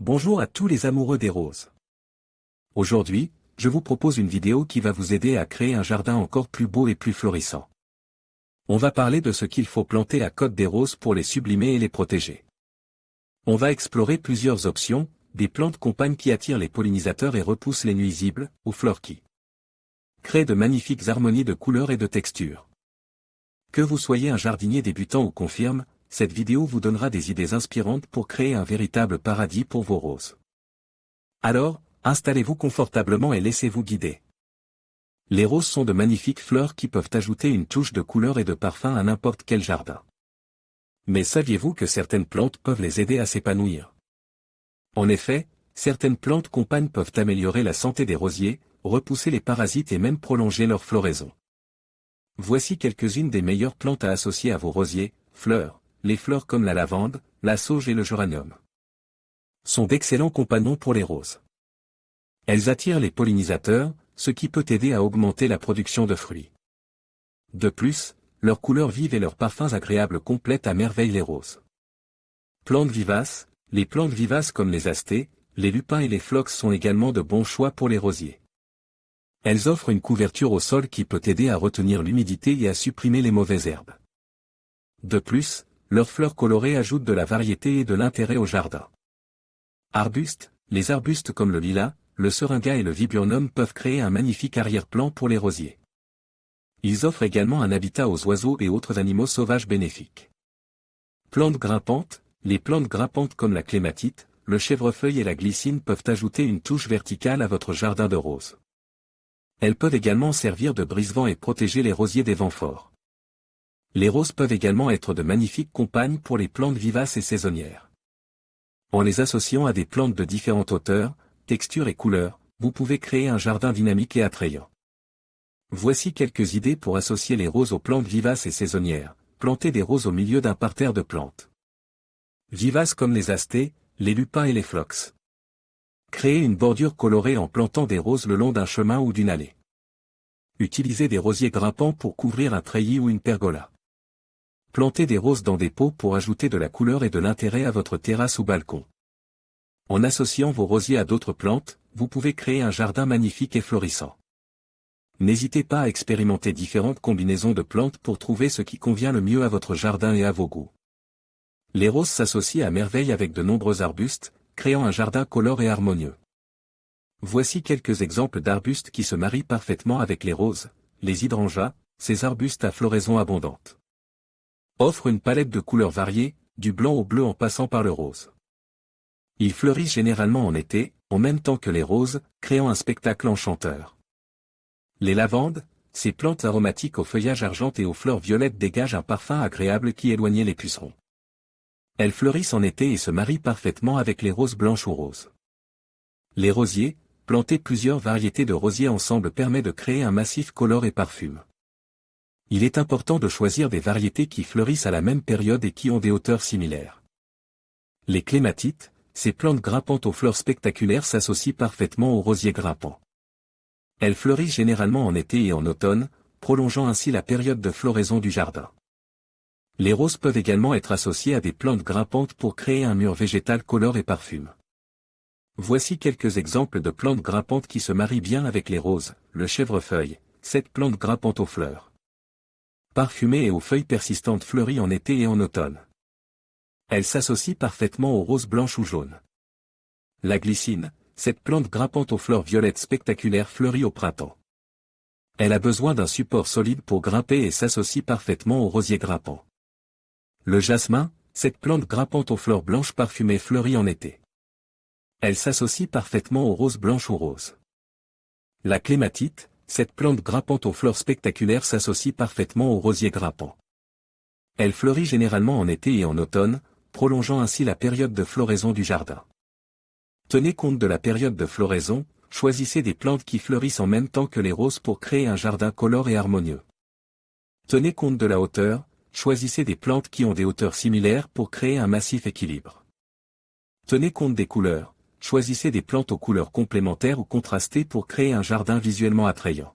Bonjour à tous les amoureux des roses. Aujourd'hui, je vous propose une vidéo qui va vous aider à créer un jardin encore plus beau et plus florissant. On va parler de ce qu'il faut planter à côte des roses pour les sublimer et les protéger. On va explorer plusieurs options, des plantes compagnes qui attirent les pollinisateurs et repoussent les nuisibles, aux fleurs qui créent de magnifiques harmonies de couleurs et de textures. Que vous soyez un jardinier débutant ou confirme, cette vidéo vous donnera des idées inspirantes pour créer un véritable paradis pour vos roses. Alors, installez-vous confortablement et laissez-vous guider. Les roses sont de magnifiques fleurs qui peuvent ajouter une touche de couleur et de parfum à n'importe quel jardin. Mais saviez-vous que certaines plantes peuvent les aider à s'épanouir? En effet, certaines plantes compagnes peuvent améliorer la santé des rosiers, repousser les parasites et même prolonger leur floraison. Voici quelques-unes des meilleures plantes à associer à vos rosiers, fleurs. Les fleurs comme la lavande, la sauge et le géranium sont d'excellents compagnons pour les roses. Elles attirent les pollinisateurs, ce qui peut aider à augmenter la production de fruits. De plus, leurs couleurs vives et leurs parfums agréables complètent à merveille les roses. Plantes vivaces, les plantes vivaces comme les astées, les lupins et les phlox sont également de bons choix pour les rosiers. Elles offrent une couverture au sol qui peut aider à retenir l'humidité et à supprimer les mauvaises herbes. De plus, leurs fleurs colorées ajoutent de la variété et de l'intérêt au jardin. Arbustes, les arbustes comme le lilas, le seringa et le viburnum peuvent créer un magnifique arrière-plan pour les rosiers. Ils offrent également un habitat aux oiseaux et autres animaux sauvages bénéfiques. Plantes grimpantes, les plantes grimpantes comme la clématite, le chèvrefeuille et la glycine peuvent ajouter une touche verticale à votre jardin de roses. Elles peuvent également servir de brise-vent et protéger les rosiers des vents forts. Les roses peuvent également être de magnifiques compagnes pour les plantes vivaces et saisonnières. En les associant à des plantes de différentes hauteurs, textures et couleurs, vous pouvez créer un jardin dynamique et attrayant. Voici quelques idées pour associer les roses aux plantes vivaces et saisonnières. Planter des roses au milieu d'un parterre de plantes vivaces comme les astées, les lupins et les phlox. Créer une bordure colorée en plantant des roses le long d'un chemin ou d'une allée. Utilisez des rosiers grimpants pour couvrir un treillis ou une pergola. Plantez des roses dans des pots pour ajouter de la couleur et de l'intérêt à votre terrasse ou balcon. En associant vos rosiers à d'autres plantes, vous pouvez créer un jardin magnifique et florissant. N'hésitez pas à expérimenter différentes combinaisons de plantes pour trouver ce qui convient le mieux à votre jardin et à vos goûts. Les roses s'associent à merveille avec de nombreux arbustes, créant un jardin colore et harmonieux. Voici quelques exemples d'arbustes qui se marient parfaitement avec les roses, les hydrangeas, ces arbustes à floraison abondante. Offrent une palette de couleurs variées, du blanc au bleu en passant par le rose. Ils fleurissent généralement en été, en même temps que les roses, créant un spectacle enchanteur. Les lavandes, ces plantes aromatiques au feuillage argenté et aux fleurs violettes dégagent un parfum agréable qui éloigne les pucerons. Elles fleurissent en été et se marient parfaitement avec les roses blanches ou roses. Les rosiers, planter plusieurs variétés de rosiers ensemble permet de créer un massif colore et parfume. Il est important de choisir des variétés qui fleurissent à la même période et qui ont des hauteurs similaires. Les clématites, ces plantes grimpantes aux fleurs spectaculaires s'associent parfaitement aux rosiers grimpants. Elles fleurissent généralement en été et en automne, prolongeant ainsi la période de floraison du jardin. Les roses peuvent également être associées à des plantes grimpantes pour créer un mur végétal colore et parfume. Voici quelques exemples de plantes grimpantes qui se marient bien avec les roses, le chèvrefeuille, cette plante grimpante aux fleurs parfumée et aux feuilles persistantes fleuries en été et en automne. Elle s'associe parfaitement aux roses blanches ou jaunes. La glycine, cette plante grimpante aux fleurs violettes spectaculaires fleurie au printemps. Elle a besoin d'un support solide pour grimper et s'associe parfaitement aux rosiers grimpants. Le jasmin, cette plante grimpante aux fleurs blanches parfumées fleurie en été. Elle s'associe parfaitement aux roses blanches ou roses. La clématite, cette plante grimpante aux fleurs spectaculaires s'associe parfaitement aux rosiers grimpants. Elle fleurit généralement en été et en automne, prolongeant ainsi la période de floraison du jardin. Tenez compte de la période de floraison, choisissez des plantes qui fleurissent en même temps que les roses pour créer un jardin colore et harmonieux. Tenez compte de la hauteur, choisissez des plantes qui ont des hauteurs similaires pour créer un massif équilibre. Tenez compte des couleurs. Choisissez des plantes aux couleurs complémentaires ou contrastées pour créer un jardin visuellement attrayant.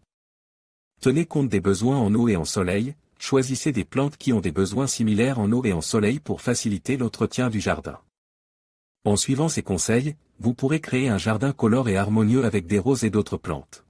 Tenez compte des besoins en eau et en soleil, choisissez des plantes qui ont des besoins similaires en eau et en soleil pour faciliter l'entretien du jardin. En suivant ces conseils, vous pourrez créer un jardin colore et harmonieux avec des roses et d'autres plantes.